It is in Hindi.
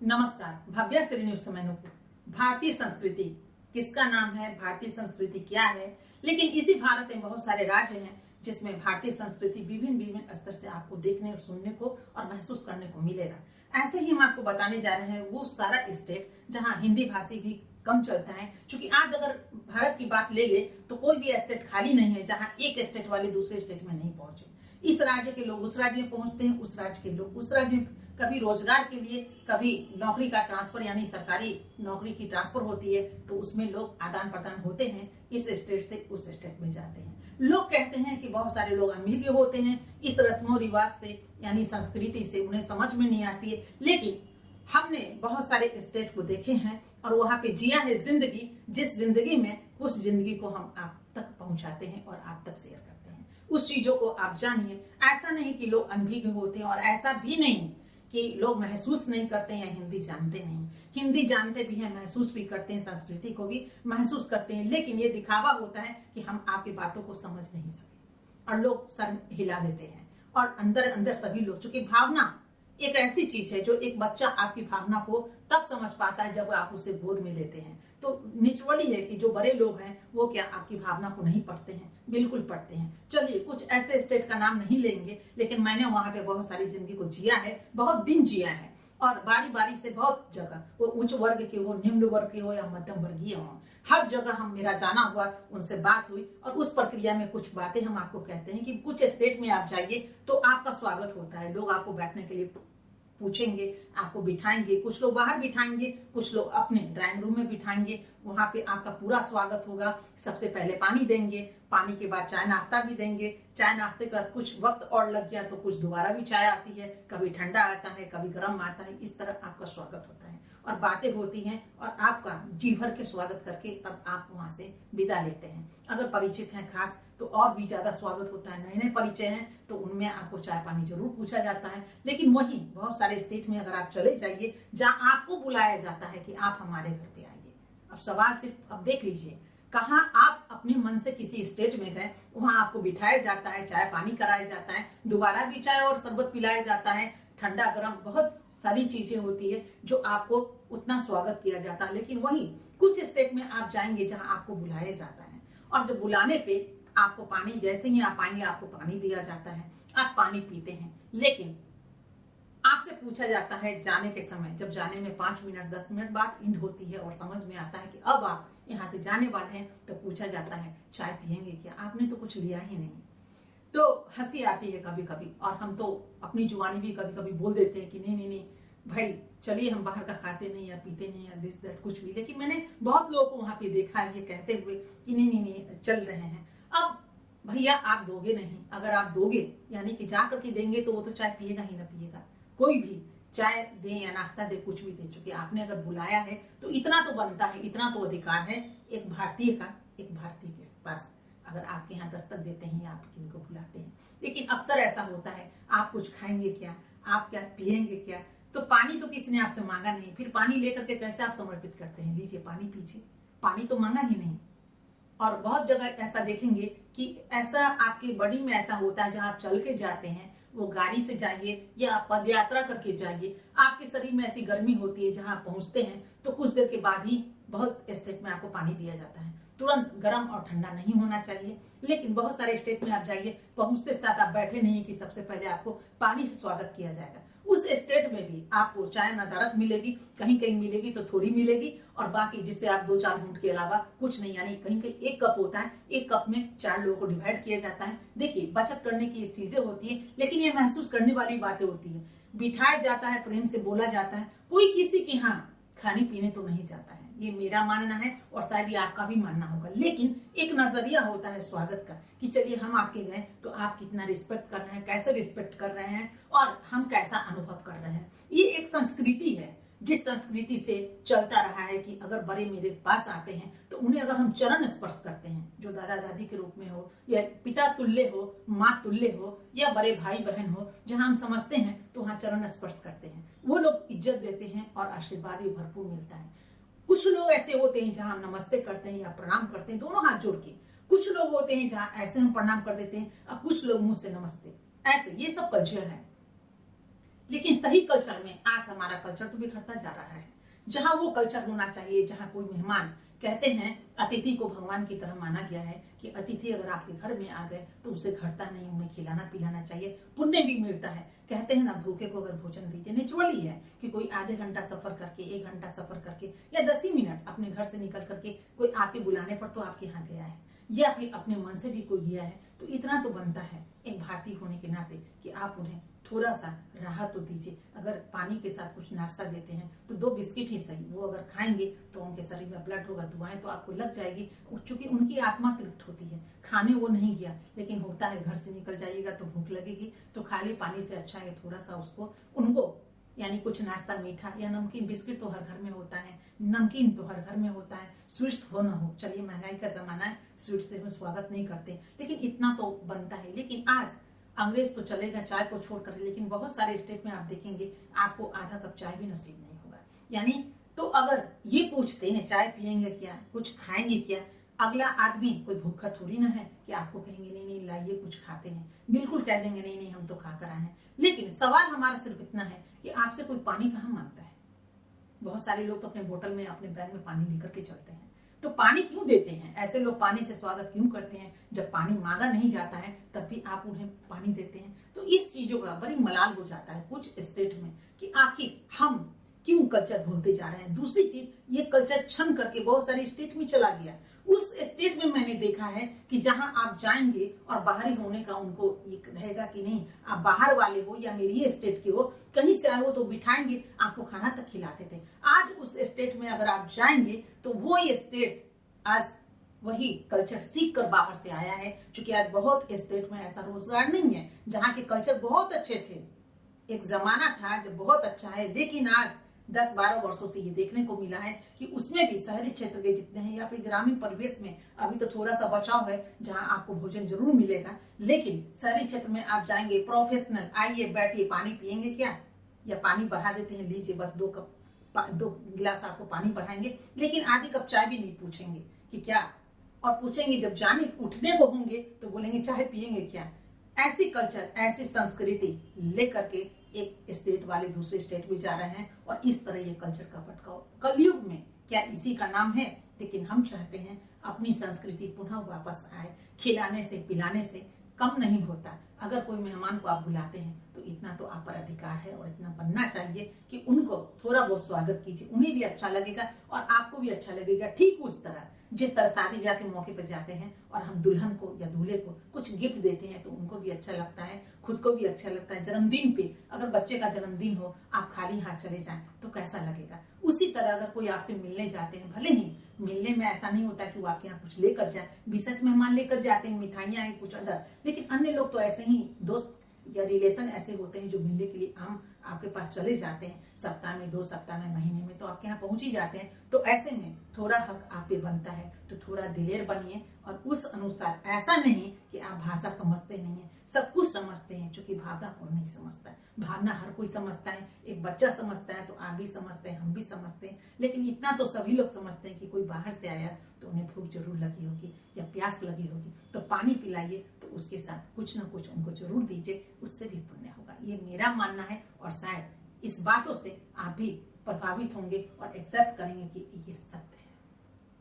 नमस्कार। भव्या श्री न्यूज से मैं भारतीय संस्कृति किसका नाम है, भारतीय संस्कृति क्या है। लेकिन इसी भारत में बहुत सारे राज्य हैं जिसमें भारतीय संस्कृति विभिन्न विभिन्न स्तर से आपको देखने और सुनने को और महसूस करने को मिलेगा। ऐसे ही हम आपको बताने जा रहे हैं वो सारा स्टेट जहां हिंदी भाषी भी कम चलता है। क्योंकि आज अगर भारत की बात ले ले तो कोई भी स्टेट खाली नहीं है जहां एक स्टेट वाले दूसरे स्टेट में नहीं पहुंचे। इस राज्य के लोग उस राज्य में पहुंचते हैं, उस राज्य के लोग उस राज्य में कभी रोजगार के लिए, कभी नौकरी का ट्रांसफर यानी सरकारी नौकरी की ट्रांसफर होती है तो उसमें लोग आदान प्रदान होते हैं, इस स्टेट से उस स्टेट में जाते हैं। लोग कहते हैं कि बहुत सारे लोग अनभिज्ञ होते हैं इस रस्मों रिवाज से यानी संस्कृति से, उन्हें समझ में नहीं आती है। लेकिन हमने बहुत सारे स्टेट को देखे हैं और वहां पे जिया है जिंदगी, जिस जिंदगी में उस जिंदगी को हम आप तक पहुंचाते हैं और आप तक शेयर करते हैं। उस चीजों को आप जानिए। ऐसा नहीं कि लोग अनभिज्ञ होते हैं और ऐसा भी नहीं कि लोग महसूस नहीं करते हैं या हिंदी जानते नहीं। हिंदी जानते भी हैं, महसूस भी करते हैं, संस्कृति को भी महसूस करते हैं। लेकिन ये दिखावा होता है कि हम आपकी बातों को समझ नहीं सके और लोग सर हिला देते हैं। और अंदर अंदर सभी लोग, चूंकि भावना एक ऐसी चीज है जो एक बच्चा आपकी भावना को तब समझ पाता है जब आप उसे गोद में लेते हैं। तो निचवली है कि जो बड़े लोग हैं वो क्या आपकी भावना को नहीं पढ़ते हैं, बिल्कुल पढ़ते हैं। चलिए कुछ ऐसे स्टेट का नाम नहीं लेंगे, लेकिन मैंने वहां पे बहुत सारी जिंदगी को जिया है, बहुत दिन जिया है और बारी बारी से बहुत जगह, वो उच्च वर्ग के हो, निम्न वर्ग के हो या मध्यम वर्गीय हो, हर जगह हम मेरा जाना हुआ, उनसे बात हुई और उस प्रक्रिया में कुछ बातें हम आपको कहते हैं कि कुछ स्टेट में आप जाइए तो आपका स्वागत होता है। लोग आपको बैठने के लिए पूछेंगे, आपको बिठाएंगे, कुछ लोग बाहर बिठाएंगे, कुछ लोग अपने ड्राइंग रूम में बिठाएंगे। वहां पे आपका पूरा स्वागत होगा। सबसे पहले पानी देंगे, पानी के बाद चाय नाश्ता भी देंगे। चाय नाश्ते का कुछ वक्त और लग गया तो कुछ दोबारा भी चाय आती है, कभी ठंडा आता है, कभी गर्म आता है। इस तरह आपका स्वागत होता है और बातें होती हैं और आपका जी भर के स्वागत करके तब आप वहां से विदा लेते हैं। अगर परिचित हैं खास तो और भी ज्यादा स्वागत होता है। नए नए परिचय हैं तो उनमें आपको चाय पानी जरूर पूछा जाता है। लेकिन वहीं बहुत सारे स्टेट में अगर आप चले जाइए जहां आपको बुलाया जाता है कि आप हमारे घर पे आइए। अब सवाल सिर्फ अब देख लीजिए, कहाँ आप अपने मन से किसी स्टेट में गए, वहां आपको बिठाया जाता है, चाय पानी कराया जाता है, दोबारा भी चाय और शरबत पिलाया जाता है, ठंडा गर्म बहुत सारी चीजें होती है जो आपको उतना स्वागत किया जाता है। लेकिन वही कुछ स्टेट में आप जाएंगे जहां आपको बुलाया जाता है और जब बुलाने पे आपको पानी, जैसे ही आप आएंगे आपको पानी दिया जाता है, आप पानी पीते हैं। लेकिन आपसे पूछा जाता है जाने के समय, जब जाने में 5 मिनट 10 मिनट बाद इंड होती है और समझ में आता है कि अब आप यहाँ से जाने वाले हैं, तो पूछा जाता है चाय पियेंगे क्या? आपने तो कुछ लिया ही नहीं। तो हंसी आती है कभी कभी और हम तो अपनी जुबानी भी कभी कभी बोल देते हैं कि नहीं नहीं नहीं भाई चलिए, हम बाहर का खाते नहीं या पीते नहीं या दिस दैट कुछ भी। लेकिन मैंने बहुत लोगों को वहां पे देखा है ये कहते हुए कि नहीं नहीं नहीं चल रहे हैं। अब भैया आप दोगे नहीं, अगर आप दोगे यानी कि जा करके देंगे तो वो तो चाय पिएगा ही ना पिएगा। कोई भी चाय दे या नाश्ता दे, कुछ भी दे, चूंकि आपने अगर बुलाया है तो इतना तो बनता है, इतना तो अधिकार है एक भारतीय का, एक भारतीय के पास। अगर आपके यहाँ दस्तक देते हैं या आप किनको बुलाते हैं। लेकिन अक्सर ऐसा होता है, आप कुछ खाएंगे क्या, आप क्या पिएंगे क्या? तो पानी तो किसी ने आपसे मांगा नहीं, फिर पानी लेकर के कैसे आप समर्पित करते हैं? लीजिए पानी पीजिए, पानी तो मांगा ही नहीं। और बहुत जगह ऐसा देखेंगे कि ऐसा आपकी बॉडी में ऐसा होता है जहां आप चल के जाते हैं, वो गाड़ी से जाइए या पद यात्रा करके जाइए, आपके शरीर में ऐसी गर्मी होती है जहां पहुंचते हैं तो कुछ देर के बाद ही बहुत स्टेट में आपको पानी दिया जाता है। तुरंत गर्म और ठंडा नहीं होना चाहिए। लेकिन बहुत सारे स्टेट में आप जाइए, पहुंचते साथ आप बैठे नहीं कि सबसे पहले आपको पानी से स्वागत किया जाएगा। उस स्टेट में भी आपको चाय नदारत मिलेगी, कहीं कहीं मिलेगी तो थोड़ी मिलेगी और बाकी जिससे आप 2-4 घूंट के अलावा कुछ नहीं, यानी कहीं कहीं 1 कप होता है, 1 कप में 4 लोगों को डिवाइड किया जाता है। देखिए बचत करने की ये चीजें होती है, लेकिन ये महसूस करने वाली बातें होती है। बिठाया जाता है, प्रेम से बोला जाता है, कोई किसी के यहाँ खाने पीने तो नहीं जाता है। ये मेरा मानना है और शायद ये आपका भी मानना होगा। लेकिन एक नजरिया होता है स्वागत का कि चलिए हम आपके गए तो आप कितना रिस्पेक्ट कर रहे हैं, कैसे रिस्पेक्ट कर रहे हैं और हम कैसा अनुभव कर रहे हैं। ये एक संस्कृति है जिस संस्कृति से चलता रहा है कि अगर बड़े मेरे पास आते हैं तो उन्हें अगर हम चरण स्पर्श करते हैं, जो दादा दादी के रूप में हो या पिता तुल्य हो, माँ तुल्य हो या बड़े भाई बहन हो, जहां हम समझते हैं तो वहां चरण स्पर्श करते हैं, वो लोग इज्जत देते हैं और आशीर्वाद भी भरपूर मिलता है। कुछ लोग ऐसे होते हैं जहां हम नमस्ते करते हैं या प्रणाम करते हैं दोनों हाथ जोड़ के। कुछ लोग होते हैं जहां ऐसे हम प्रणाम कर देते हैं और कुछ लोग मुंह से नमस्ते, ऐसे। ये सब कल्चर है। लेकिन सही कल्चर में आज हमारा कल्चर तो बिखरता जा रहा है। जहां वो कल्चर होना चाहिए, जहां कोई मेहमान, कहते हैं अतिथि को भगवान की तरह माना गया है कि अतिथि अगर आपके घर में आ गए तो उसे घटता नहीं, उन्हें खिलाना पिलाना चाहिए, पुण्य भी मिलता है। कहते हैं ना, भूखे को अगर भोजन दीजिए। नेचुरली है कि कोई आधे घंटा सफर करके, 1 घंटा सफर करके या 10 ही मिनट अपने घर से निकल करके कोई आपके बुलाने पर तो आपके यहाँ गया है, या फिर अपने मन से भी कोई गया है, तो इतना तो बनता है एक भारतीय होने के नाते कि आप उन्हें थोड़ा सा राहत तो दीजिए। अगर पानी के साथ कुछ नाश्ता देते हैं तो 2 बिस्किट ही सही, वो अगर खाएंगे तो उनके शरीर में ब्लड होगा, दुआएं तो आपको लग जाएगी, चूंकि उनकी आत्मा तृप्त होती है। खाने वो नहीं गया, लेकिन होता है घर से निकल जाइएगा तो भूख लगेगी, तो खाली पानी से अच्छा है थोड़ा सा उसको उनको यानी कुछ नाश्ता, मीठा या नमकीन, बिस्किट तो हर घर में होता है, नमकीन तो हर घर में होता है, स्वीट्स हो ना हो, चलिए महंगाई का जमाना है, स्वीट्स से हम स्वागत नहीं करते, लेकिन इतना तो बनता है। लेकिन आज अंग्रेज तो चलेगा चाय को छोड़कर, लेकिन बहुत सारे स्टेट में आप देखेंगे आपको आधा कप चाय भी नसीब नहीं होगा। यानी तो अगर ये पूछते हैं चाय पियेंगे क्या, कुछ खाएंगे क्या, अगला आदमी कोई भूखा थोड़ी ना है कि आपको कहेंगे नहीं नहीं लाइए कुछ खाते हैं, बिल्कुल कह देंगे नहीं नहीं हम तो खाकर आए हैं। लेकिन सवाल हमारा सिर्फ इतना है कि आपसे कोई पानी कहाँ मांगता है। बहुत सारे लोग तो अपने बोतल में, अपने बैग में पानी लेकर के चलते हैं, तो पानी क्यों देते हैं? ऐसे लोग पानी से स्वागत क्यों करते हैं? जब पानी मांगा नहीं जाता है तब भी आप उन्हें पानी देते हैं। तो इस चीजों का बड़ी मलाल हो जाता है कुछ स्टेट में कि आखिर हम क्यों कल्चर भूलते जा रहे हैं। दूसरी चीज, ये कल्चर छन करके बहुत सारे स्टेट में चला गया। उस स्टेट में मैंने देखा है कि जहां आप जाएंगे और बाहरी होने का उनको एक रहेगा कि नहीं आप बाहर वाले हो या मेरी स्टेट के हो, कहीं से आए हो तो बिठाएंगे, आपको खाना तक खिलाते थे। आज उस स्टेट में अगर आप जाएंगे तो वो स्टेट आज वही कल्चर सीख कर बाहर से आया है। क्योंकि आज बहुत स्टेट में ऐसा रोजगार नहीं है जहाँ के कल्चर बहुत अच्छे थे। एक जमाना था जब बहुत अच्छा है, लेकिन आज 10-12 वर्षों से ये देखने को मिला है कि उसमें भी शहरी क्षेत्र के जितने हैं या फिर ग्रामीण परिवेश में अभी तो थोड़ा सा बचाव है, जहां आपको भोजन जरूर मिलेगा। लेकिन शहरी क्षेत्र में आप जाएंगे, प्रोफेशनल, आइए बैठिए, पानी पियेंगे क्या, या पानी बढ़ा देते हैं, लीजिए बस 2 गिलास आपको पानी बढ़ाएंगे, लेकिन आधी कप चाय भी नहीं पूछेंगे कि क्या, और पूछेंगे जब जाने उठने को होंगे तो बोलेंगे चाय पियेंगे क्या। ऐसी कल्चर, ऐसी संस्कृति लेकर के एक स्टेट वाले दूसरे स्टेट में जा रहे हैं, और इस तरह ये कल्चर का भटकाव कलयुग में क्या इसी का नाम है। लेकिन हम चाहते हैं अपनी संस्कृति पुनः वापस आए। खिलाने से पिलाने से कम नहीं होता। अगर कोई मेहमान को आप बुलाते हैं तो इतना तो आप पर अधिकार है और इतना बनना चाहिए कि उनको थोड़ा बहुत स्वागत कीजिए, उन्हें भी अच्छा लगेगा और आपको भी अच्छा लगेगा। ठीक उस तरह जिस तरह शादी ब्याह के मौके पर जाते हैं और हम दुल्हन को या दूल्हे को कुछ गिफ्ट देते हैं तो उनको भी अच्छा लगता है, खुद को भी अच्छा लगता है। जन्मदिन पे अगर बच्चे का जन्मदिन हो, आप खाली हाथ चले जाएं तो कैसा लगेगा। उसी तरह अगर कोई आपसे मिलने जाते हैं, भले ही मिलने में ऐसा नहीं होता कि वो आपके यहाँ कुछ लेकर जाए, विशेष मेहमान लेकर जाते हैं, मिठाइयाँ हैं कुछ अदर, लेकिन अन्य लोग तो ऐसे ही दोस्त या रिलेशन ऐसे होते हैं जो मिलने के लिए हम आपके पास चले जाते हैं, सप्ताह में, 2 सप्ताह में, महीने में तो आपके यहाँ पहुंच ही जाते हैं। तो ऐसे में थोड़ा हक आप पे बनता है, तो थोड़ा दिलेर बनिए और उस अनुसार, ऐसा नहीं कि आप भाषा समझते नहीं है, सब कुछ समझते हैं, क्योंकि भावना कौन नहीं समझता है। भावना हर कोई समझता है, एक बच्चा समझता है तो आप भी समझते हैं, हम भी समझते हैं। लेकिन इतना तो सभी लोग समझते हैं कि कोई बाहर से आया तो उन्हें भूख जरूर लगी होगी या प्यास लगी होगी, तो पानी पिलाइए, तो उसके साथ कुछ ना कुछ उनको जरूर दीजिए, उससे भी पुण्य होगा। ये मेरा मानना है, और शायद इस बातों से आप भी प्रभावित होंगे और एक्सेप्ट करेंगे कि ये सत्य